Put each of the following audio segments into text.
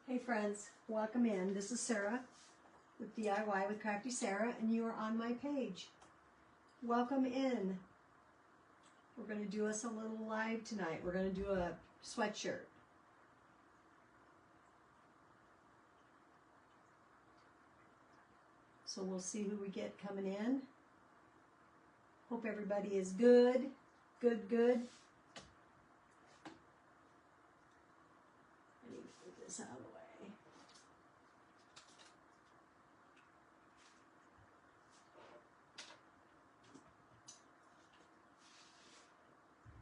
Hey friends, welcome in. This is Sarah with DIY with Crafty Sarah, and you are on my page. Welcome in. We're going to do us a little live tonight. We're going to do a sweatshirt. So we'll see who we get coming in. Hope everybody is good. Good. I need to move this out of the way.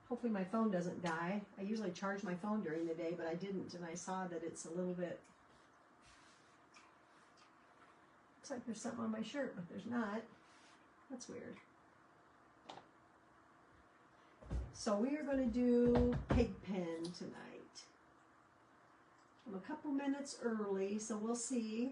Hopefully my phone doesn't die. I usually charge my phone during the day, but I didn't, and I saw that it's a little bit... Looks like there's something on my shirt, but there's not. That's weird. So we are going to do PigPen tonight. I'm a couple minutes early, so we'll see.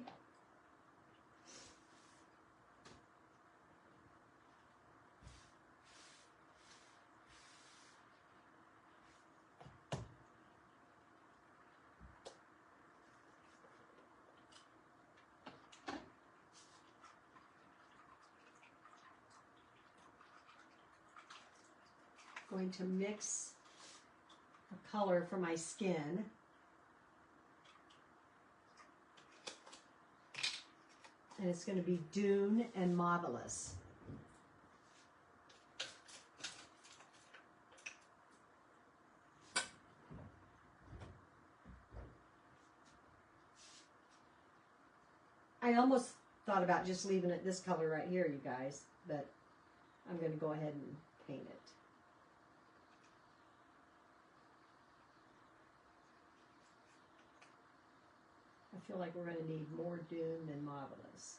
Going to mix a color for my skin. And it's going to be Dune and Marvelous. I almost thought about just leaving it this color right here, you guys, but I'm going to go ahead and paint it. I feel like we're going to need more Dune than Marvelous.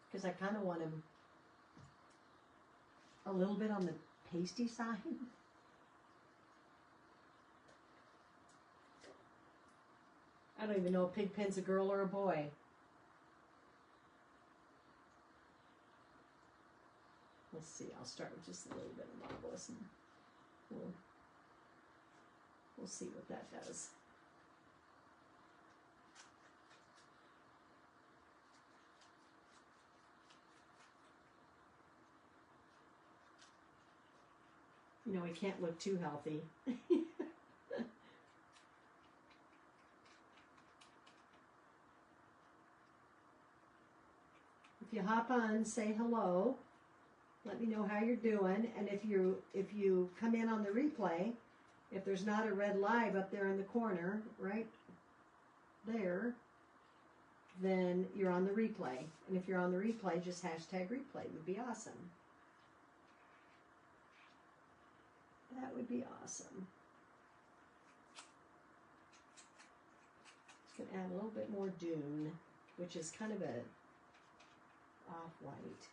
Because I kind of want them a little bit on the pasty side. I don't even know if PigPen's a girl or a boy. Let's see, I'll start with just a little bit of Marvelous and we'll see what that does. You know, we can't look too healthy. If you hop on, say hello. Let me know how you're doing. And if you come in on the replay, if there's not a red live up there in the corner, right there, then you're on the replay. And if you're on the replay, just hashtag replay would be awesome. That would be awesome. Just gonna add a little bit more Dune, which is kind of a off-white.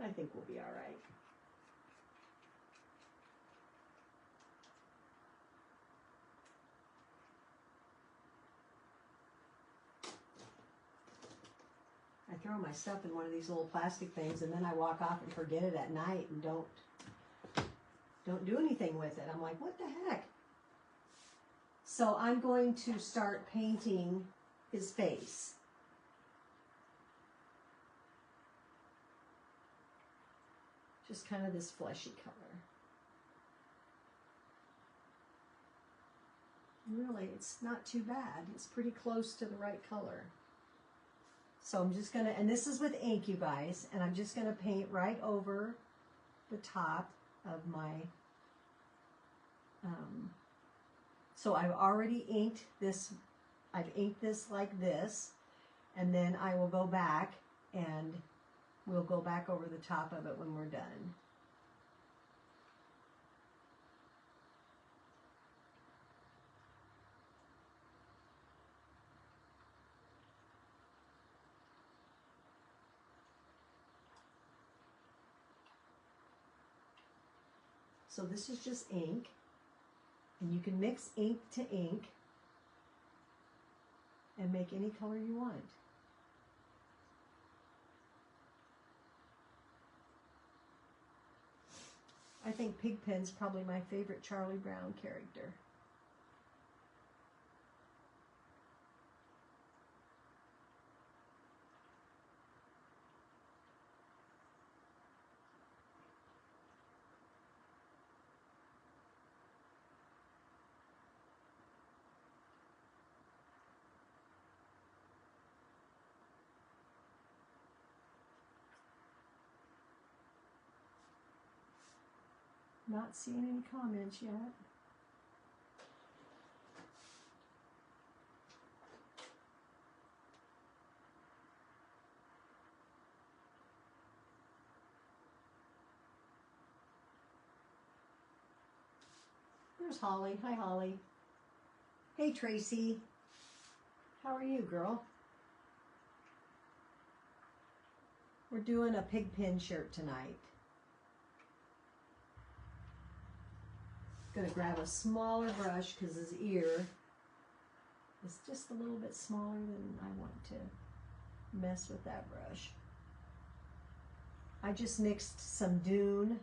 I think we'll be all right. I throw my stuff in one of these little plastic things, and then I walk off and forget it at night and don't do anything with it. I'm like, what the heck? So I'm going to start painting his face. Just kind of this fleshy color. Really, it's not too bad. It's pretty close to the right color. So I'm just gonna, and this is with ink, you guys, and I'm just gonna paint right over the top of my, so I've already inked this, I've inked this like this, and then I will go back and we'll go back over the top of it when we're done. So this is just ink, and you can mix ink to ink and make any color you want. I think PigPen's probably my favorite Charlie Brown character. Not seeing any comments yet. There's Holly. Hi, Holly. Hey, Tracy. How are you, girl? We're doing a PigPen shirt tonight. Gonna grab a smaller brush because his ear is just a little bit smaller than I want to mess with that brush. I just mixed some Dune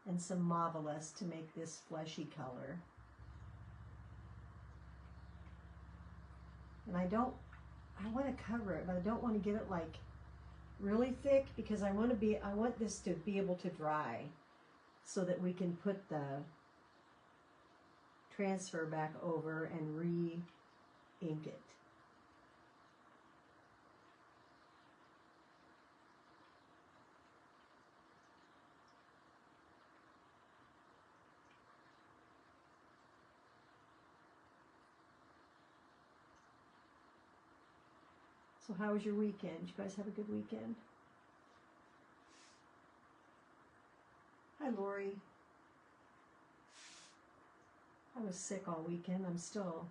and some Marvelous to make this fleshy color. And I want to cover it, but I don't want to get it like really thick because I want this to be able to dry so that we can put the transfer back over and re-ink it. So how was your weekend? Did you guys have a good weekend? Hi, Lori. I was sick all weekend. I'm still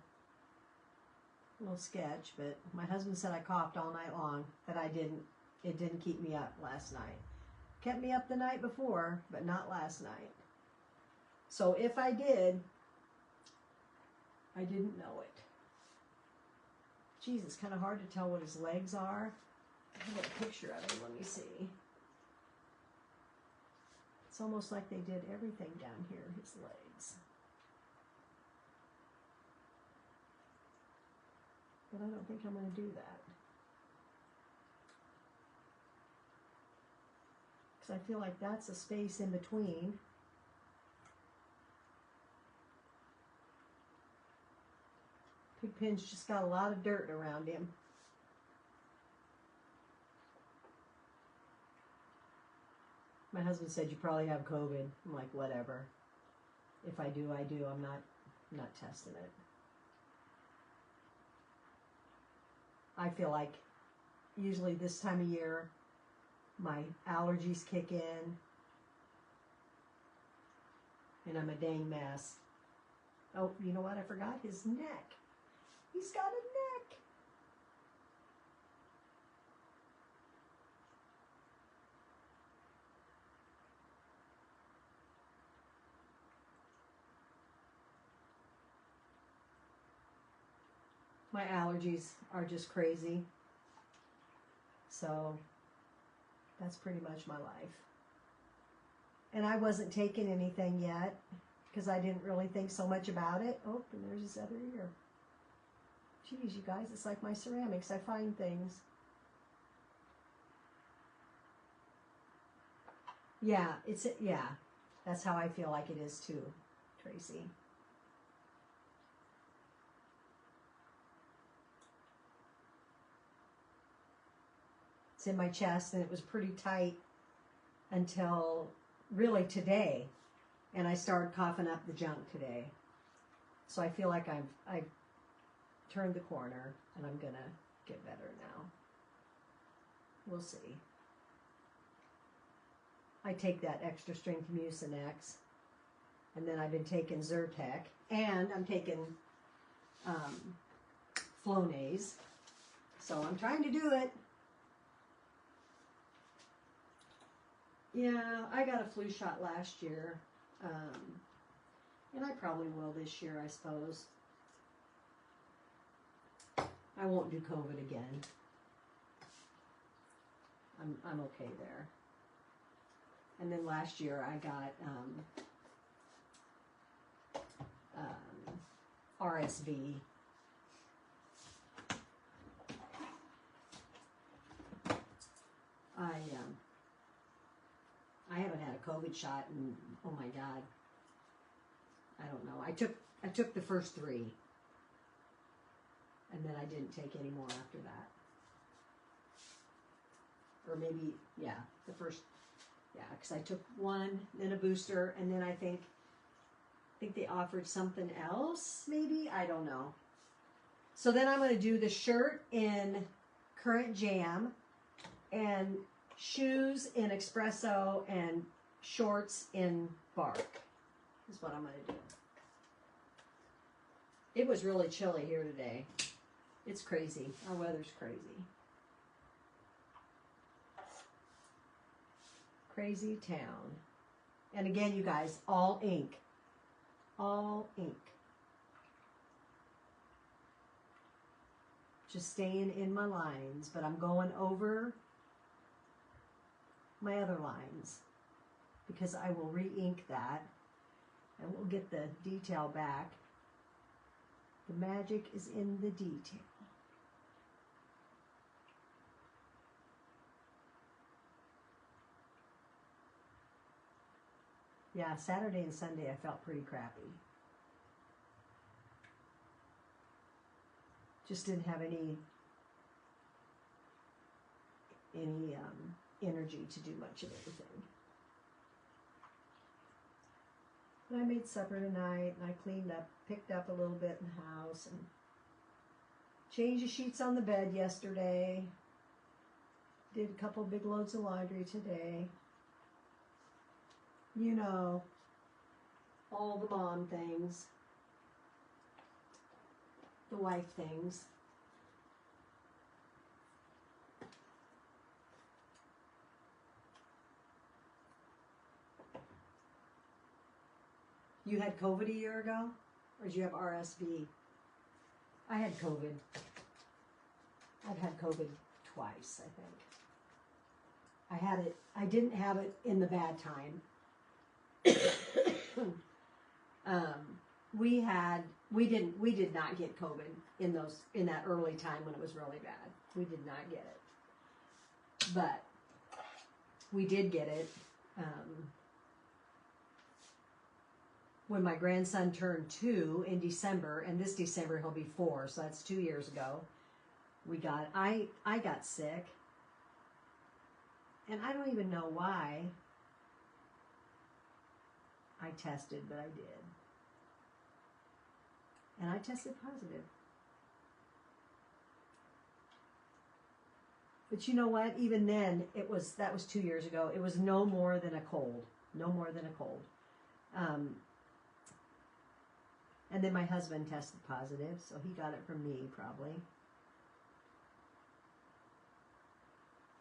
a little sketch, but my husband said I coughed all night long. That I didn't. It didn't keep me up last night. Kept me up the night before, but not last night. So if I did, I didn't know it. Geez, it's kind of hard to tell what his legs are. I have a picture of him. Let me see. It's almost like they did everything down here, his legs. But I don't think I'm going to do that. Because I feel like that's a space in between. PigPen's just got a lot of dirt around him. My husband said you probably have COVID. I'm like, whatever. If I do, I do. I'm not testing it. I feel like usually this time of year, my allergies kick in, and I'm a dang mess. Oh, you know what? I forgot his neck. He's got a neck. My allergies are just crazy. So that's pretty much my life. And I wasn't taking anything yet because I didn't really think so much about it. Oh, and there's his other ear. Geez, you guys, it's like my ceramics. I find things. Yeah, yeah. That's how I feel like it is too, Tracy. It's in my chest, and it was pretty tight until really today, and I started coughing up the junk today. So I feel like I've turned the corner, and I'm gonna get better now. We'll see. I take that extra strength Mucinex, and then I've been taking Zyrtec, and I'm taking Flonase. So I'm trying to do it. Yeah, I got a flu shot last year, and I probably will this year, I suppose. I won't do COVID again. I'm okay there. And then last year I got RSV. I haven't had a COVID shot in, oh my God, I don't know. I took the first 3, and then I didn't take any more after that. Or maybe, yeah, the first, yeah, because I took 1, then a booster, and then I think they offered something else, maybe? I don't know. So then I'm going to do the shirt in Current Jam, and shoes in Espresso, and shorts in Bark is what I'm going to do. It was really chilly here today. It's crazy. Our weather's crazy. Crazy town. And again, you guys, all ink. All ink. Just staying in my lines, but I'm going over my other lines because I will re-ink that and we'll get the detail back. The magic is in the detail. Yeah, Saturday and Sunday I felt pretty crappy. Just didn't have any energy to do much of anything. But I made supper tonight and I cleaned up, picked up a little bit in the house and changed the sheets on the bed yesterday. Did a couple big loads of laundry today. You know, all the mom things. The wife things. You had COVID a year ago? Or did you have RSV? I had COVID. I've had COVID twice, I think. I had it, I didn't have it in the bad time. We did not get COVID in that early time when it was really bad. We did not get it. But we did get it when my grandson turned 2 in December, and this December he'll be 4, so that's 2 years ago. I got sick, and I don't even know why I tested, but I did. And I tested positive. But you know what? Even then, that was 2 years ago. It was no more than a cold. No more than a cold. And then my husband tested positive, so he got it from me, probably.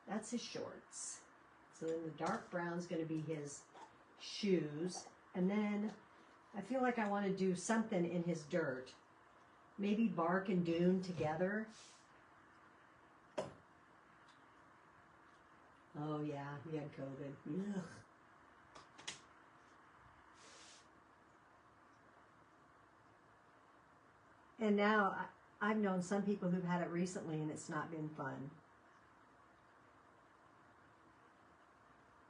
That's his shorts. So then the dark brown's going to be his shoes. And then I feel like I want to do something in his dirt. Maybe bark and dune together. Oh yeah, he had COVID. Ugh. And now I've known some people who've had it recently and it's not been fun.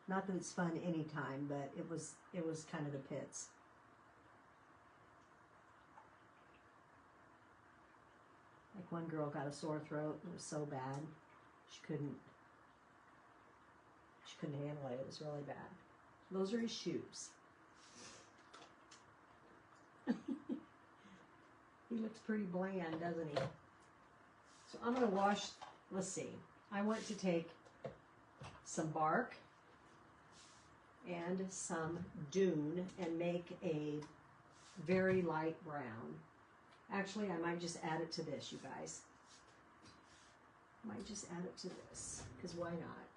Not that it's fun anytime, but it was kind of the pits. Like one girl got a sore throat. It was so bad. She couldn't handle it. It was really bad. Those are his shoes. He looks pretty bland, doesn't he? So I'm going to wash, let's see. I want to take some bark and some dune and make a very light brown. Actually, I might just add it to this, you guys. I might just add it to this, because why not?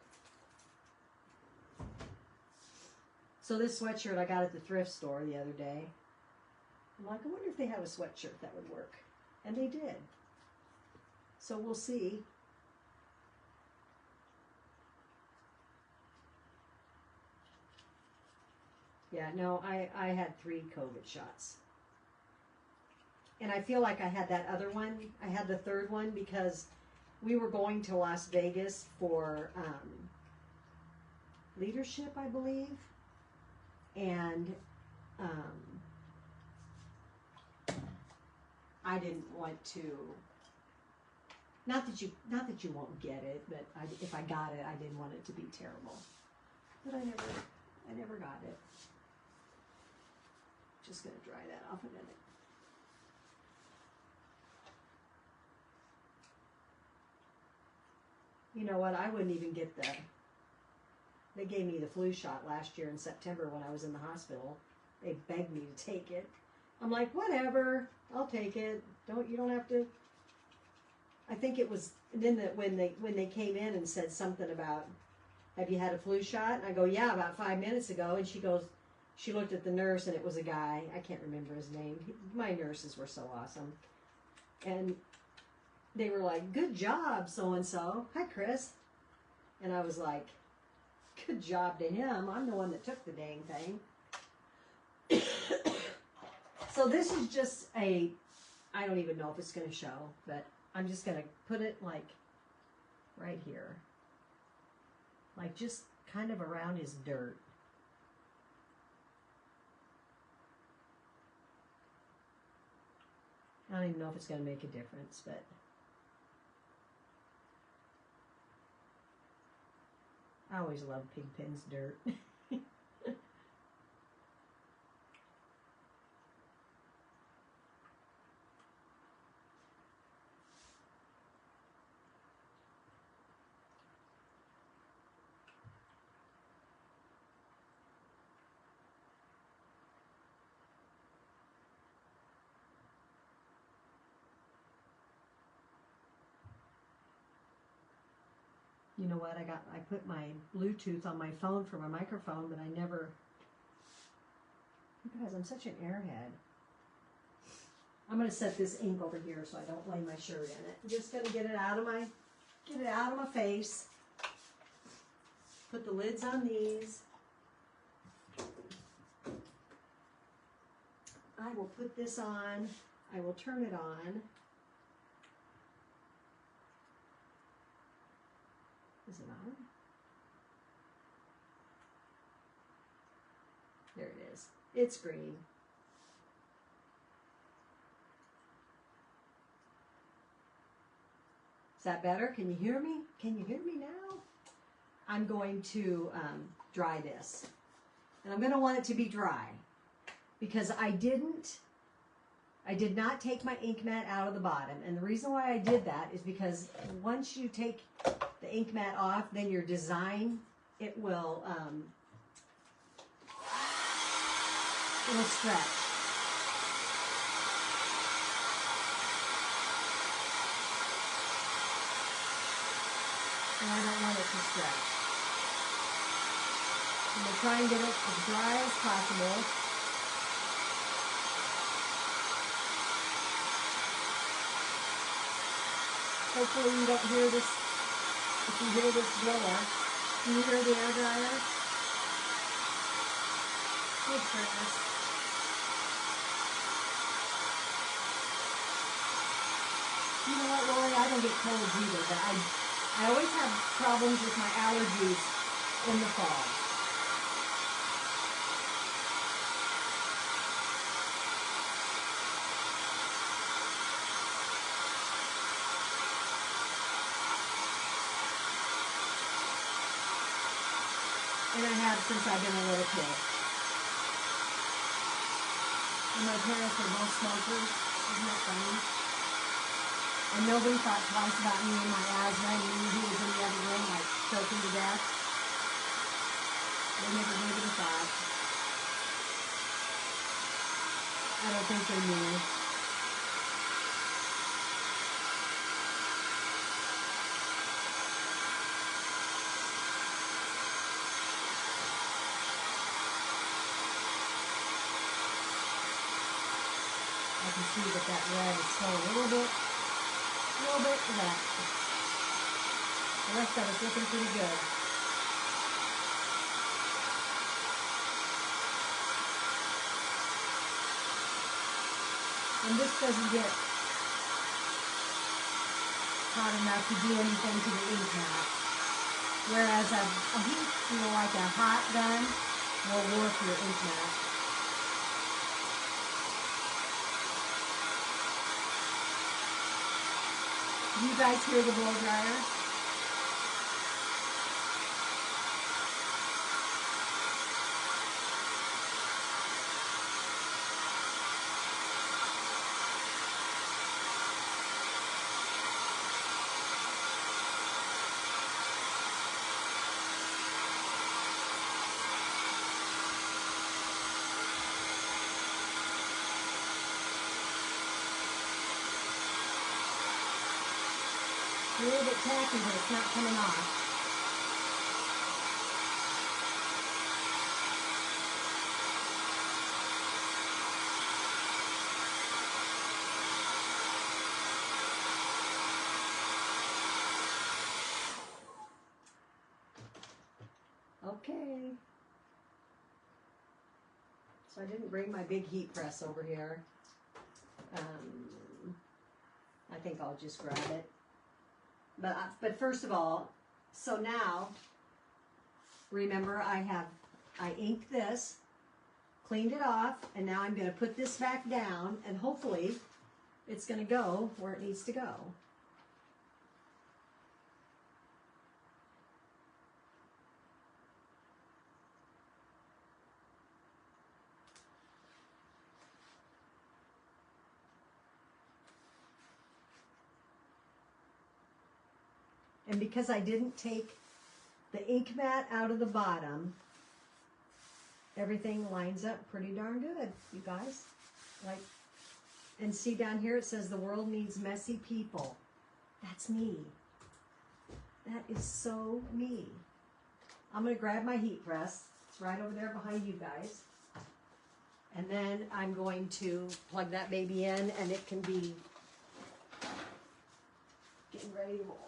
So this sweatshirt I got at the thrift store the other day. I'm like, I wonder if they have a sweatshirt that would work. And they did. So we'll see. Yeah, no, I had 3 COVID shots. And I feel like I had that other one. I had the 3rd one because we were going to Las Vegas for leadership, I believe. And I didn't want to, not that you won't get it, but if I got it, I didn't want it to be terrible. But I never got it. Just gonna dry that off a minute. You know what? I wouldn't even get they gave me the flu shot last year in September when I was in the hospital. They begged me to take it. I'm like, whatever, I'll take it. You don't have to. I think it was then that when they came in and said something about, have you had a flu shot? And I go, yeah, about 5 minutes ago. And she goes, she looked at the nurse, and it was a guy. I can't remember his name. My nurses were so awesome. And they were like, good job, so-and-so. Hi, Chris. And I was like, good job to him. I'm the one that took the dang thing. So this is just I don't even know if it's going to show, but I'm just going to put it like right here. Like just kind of around his dirt. I don't even know if it's going to make a difference, but I always love PigPen's dirt. You know what? I put my Bluetooth on my phone for my microphone, but I never, because I'm such an airhead. I'm going to set this ink over here so I don't lay my shirt in it. I'm just going to get it out of my face. Put the lids on these. I will put this on. I will turn it on. Is it on? There it is. It's green. Is that better? Can you hear me? Can you hear me now? I'm going to dry this. And I'm going to want it to be dry because I did not take my ink mat out of the bottom. And the reason why I did that is because once you take the ink mat off, then your design, it will stretch. And I don't want it to stretch. I'm going to try and get it as dry as possible. Hopefully you don't hear this, if you hear this blower. Can you hear the air dryer? Good goodness. You know what, Lori? I don't get colds either, but I always have problems with my allergies in the fall. And I have since I've been a little kid. And my parents were both smokers. Isn't that funny? And nobody thought twice about me and my asthma. And knew who was in the other room, like choking to death. They never gave it a thought. I don't think they knew. I can see that red is still a little bit left. The rest of it's looking pretty good. And this doesn't get hot enough to do anything to the ink mat. Whereas a heat, like a hot gun, will warp your ink mat. Do you guys hear the blow dryer? It's a little bit tacky, but it's not coming off. Okay. So I didn't bring my big heat press over here. I think I'll just grab it. But first of all, so now, remember I inked this, cleaned it off, and now I'm going to put this back down, and hopefully it's going to go where it needs to go. And because I didn't take the ink mat out of the bottom, everything lines up pretty darn good, you guys. Like, and see down here it says the world needs messy people. That's me. That is so me. I'm going to grab my heat press. It's right over there behind you guys. And then I'm going to plug that baby in, and it can be getting ready to roll.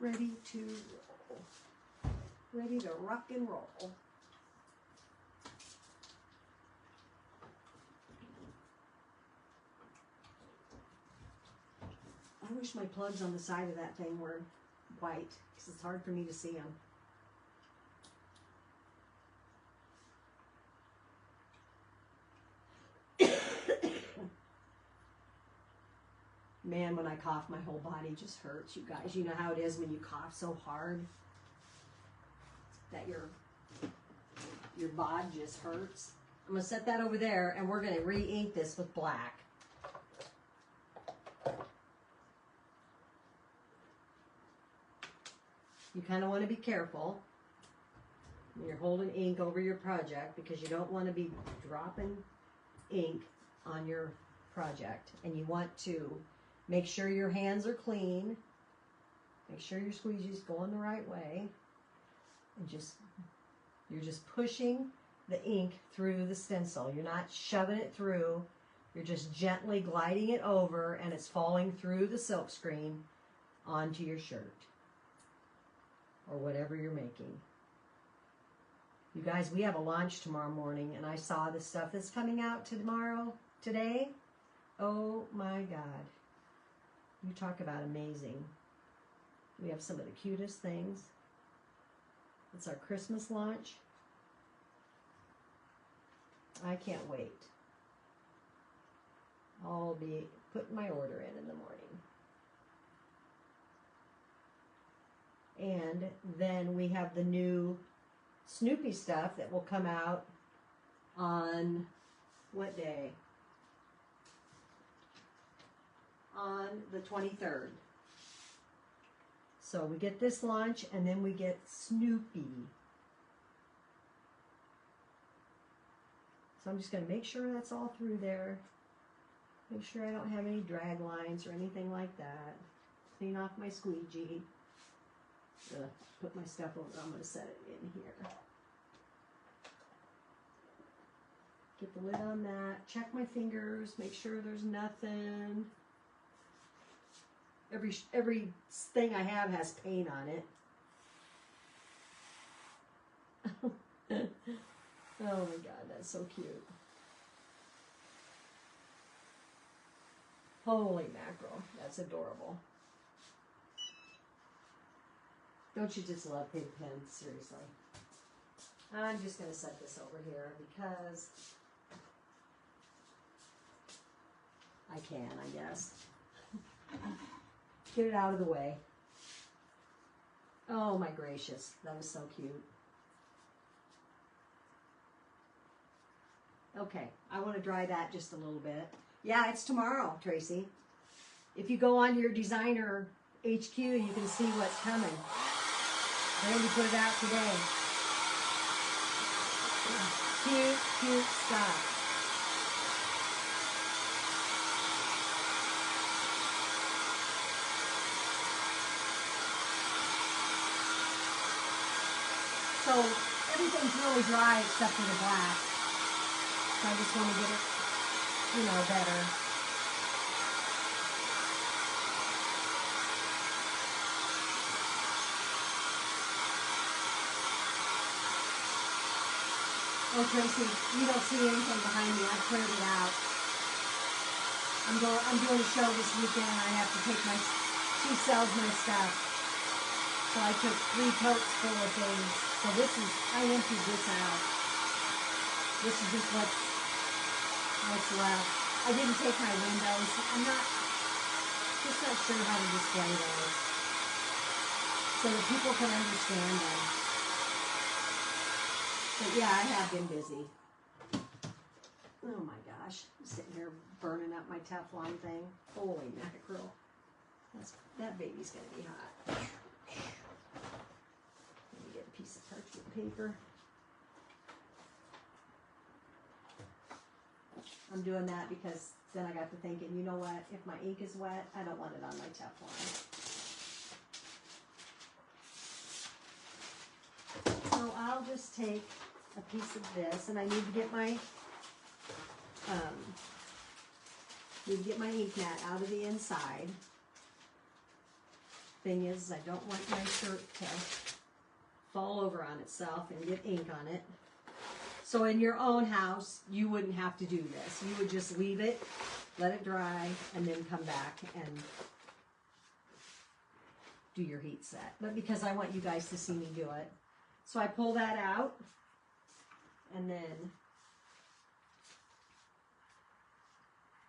Ready to roll. Ready to rock and roll. I wish my plugs on the side of that thing were white, because it's hard for me to see them. Man, when I cough, my whole body just hurts, you guys. You know how it is when you cough so hard that your bod just hurts. I'm going to set that over there, and we're going to re-ink this with black. You kind of want to be careful when you're holding ink over your project, because you don't want to be dropping ink on your project, and you want to make sure your hands are clean. Make sure your squeegee's going the right way. And you're just pushing the ink through the stencil. You're not shoving it through. You're just gently gliding it over, and it's falling through the silk screen onto your shirt or whatever you're making. You guys, we have a launch tomorrow morning, and I saw the stuff that's coming out today. Oh my God. You talk about amazing. We have some of the cutest things. It's our Christmas launch. I can't wait. I'll be putting my order in the morning. And then we have the new Snoopy stuff that will come out on what day? On the 23rd. So we get this launch, and then we get Snoopy. So I'm just going to make sure that's all through there. Make sure I don't have any drag lines or anything like that. Clean off my squeegee. Put my stuff over. I'm going to set it in here. Get the lid on that. Check my fingers. Make sure there's nothing. Every thing I have has paint on it. Oh my God, that's so cute. Holy mackerel, that's adorable. Don't you just love PigPen? Seriously. I'm just going to set this over here because I can, I guess. Get it out of the way. Oh my gracious, that is so cute. Okay, I want to dry that just a little bit. Yeah, it's tomorrow, Tracy. If you go on your designer HQ, you can see what's coming. I already put it out today. Cute, cute stuff. So everything's really dry except for the black. So I just want to get it, you know, better. Oh, Tracy, you don't see anything behind me. I've cleared it out. I'm doing a show this weekend. I have to take she sells my stuff. So I took 3 totes full of things. So I emptied this out. This is just what's left. I didn't take my windows. I'm just not sure how to display those. So that people can understand them. But yeah, I have been busy. Oh my gosh. I'm sitting here burning up my Teflon thing. Holy mackerel. That baby's going to be hot. Let me get a piece of parchment paper. I'm doing that because then I got to thinking, you know what? If my ink is wet, I don't want it on my Teflon. So I'll just take a piece of this, and I need to get my ink mat out of the inside. Thing is, I don't want my shirt to fall over on itself and get ink on it. So in your own house, you wouldn't have to do this. You would just leave it, let it dry, and then come back and do your heat set. But because I want you guys to see me do it. So I pull that out, and then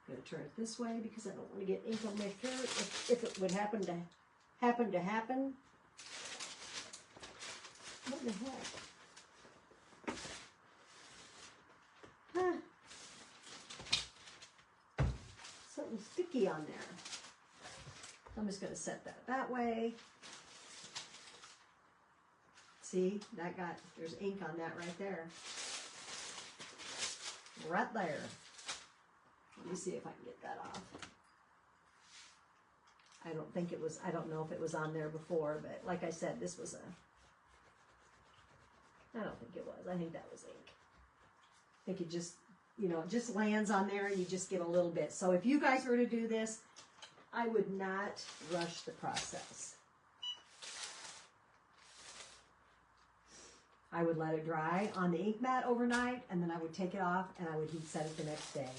I'm going to turn it this way because I don't want to get ink on my shirt if it would happen to happen. What the heck? Huh. Something sticky on there. I'm just going to set that way. See, there's ink on that right there. Right there. Let me see if I can get that off. I don't know if it was on there before, but like I said, I don't think it was. I think that was ink. I think it just, it just lands on there and you just get a little bit. So if you guys were to do this, I would not rush the process. I would let it dry on the ink mat overnight, and then I would take it off and I would heat set it the next day.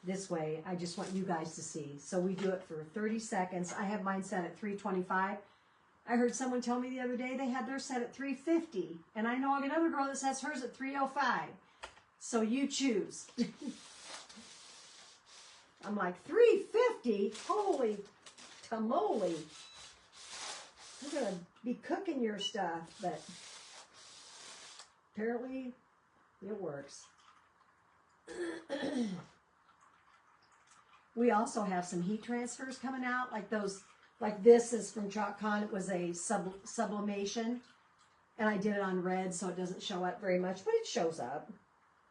This way, I just want you guys to see. So we do it for 30 seconds. I have mine set at 325. I heard someone tell me the other day they had theirs set at 350. And I know another girl that sets hers at 305. So you choose. I'm like, 350? Holy tamale. I'm going to be cooking your stuff, but apparently it works. We also have some heat transfers coming out, like this is from ChalkCon. It was a sublimation, and I did it on red, so it doesn't show up very much, but it shows up.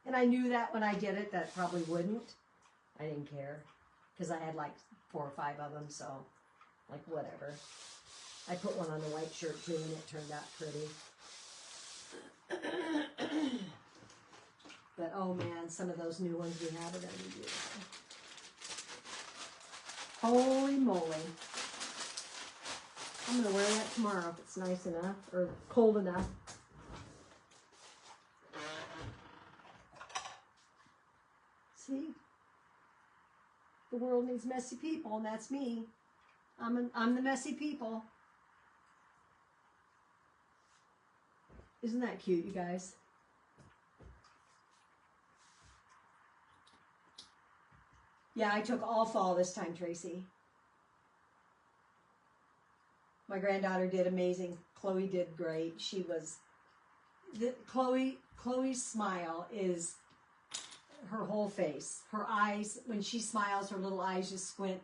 And I knew that when I did it, that probably wouldn't. I didn't care, because I had like 4 or 5 of them, so like whatever. I put one on the white shirt too, and it turned out pretty. But oh man, some of those new ones we have are going to be beautiful. Holy moly. I'm going to wear that tomorrow if it's nice enough or cold enough. See? The world needs messy people, and that's me. I'm the messy people. Isn't that cute, you guys? Yeah, I took all fall this time, Tracy. My granddaughter did amazing. Chloe did great. She was... Chloe's smile is her whole face. Her eyes, when she smiles, her little eyes just squint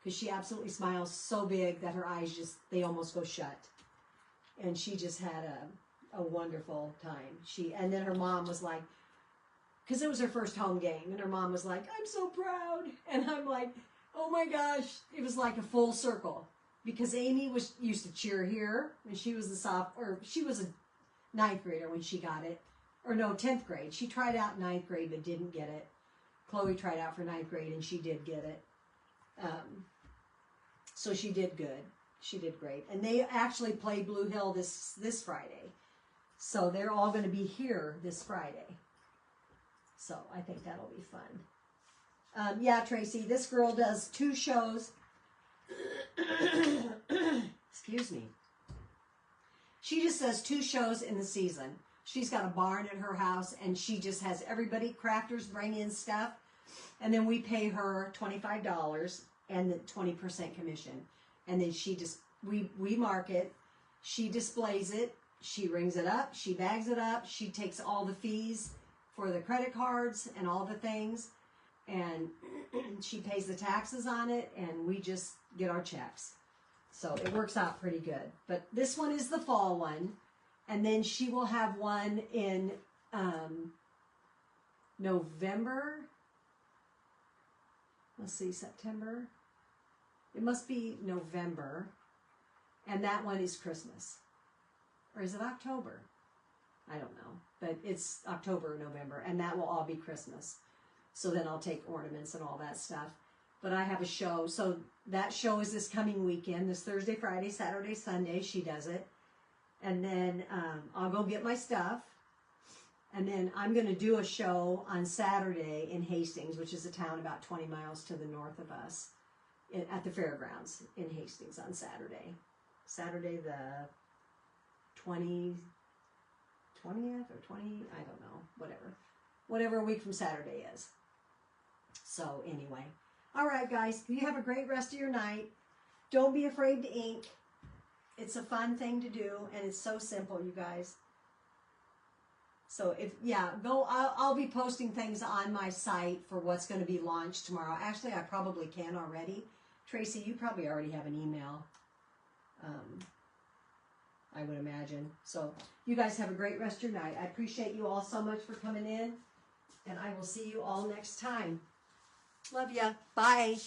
because she absolutely smiles so big that her eyes just, they almost go shut. And she just had a wonderful time. And then her mom was like, because it was her first home game, and her mom was like, I'm so proud. And I'm like, oh my gosh. It was like a full circle. Because Amy used to cheer here when she was she was a 9th grader when she got it. Or no, 10th grade. She tried out 9th grade but didn't get it. Chloe tried out for 9th grade and she did get it. So she did good. She did great. And they actually play Blue Hill this Friday. So they're all going to be here this Friday. So I think that'll be fun. Yeah, Tracy, this girl does 2 shows. Excuse me. She just does 2 shows in the season. She's got a barn at her house, and she just has everybody, crafters, bring in stuff, and then we pay her $25 and the 20% commission. And then she just, we mark it, she displays it, she rings it up, she bags it up, she takes all the fees for the credit cards and all the things, and she pays the taxes on it, and we just get our checks. So it works out pretty good. But this one is the fall one. And then she will have one in November. Let's see, September. It must be November. And that one is Christmas. Or is it October? I don't know. But it's October or November. And that will all be Christmas. So then I'll take ornaments and all that stuff. But I have a show. So that show is this coming weekend. This Thursday, Friday, Saturday, Sunday. She does it. And then I'll go get my stuff. And then I'm going to do a show on Saturday in Hastings, which is a town about 20 miles to the north of us, at the fairgrounds in Hastings on Saturday. Saturday the 20th or 20, I don't know, whatever. Whatever a week from Saturday is. So anyway. All right, guys. You have a great rest of your night. Don't be afraid to ink. It's a fun thing to do, and it's so simple, you guys. So I'll be posting things on my site for what's going to be launched tomorrow. Actually, I probably can already. Tracy, you probably already have an email. I would imagine. So you guys have a great rest of your night. I appreciate you all so much for coming in, and I will see you all next time. Love ya. Bye.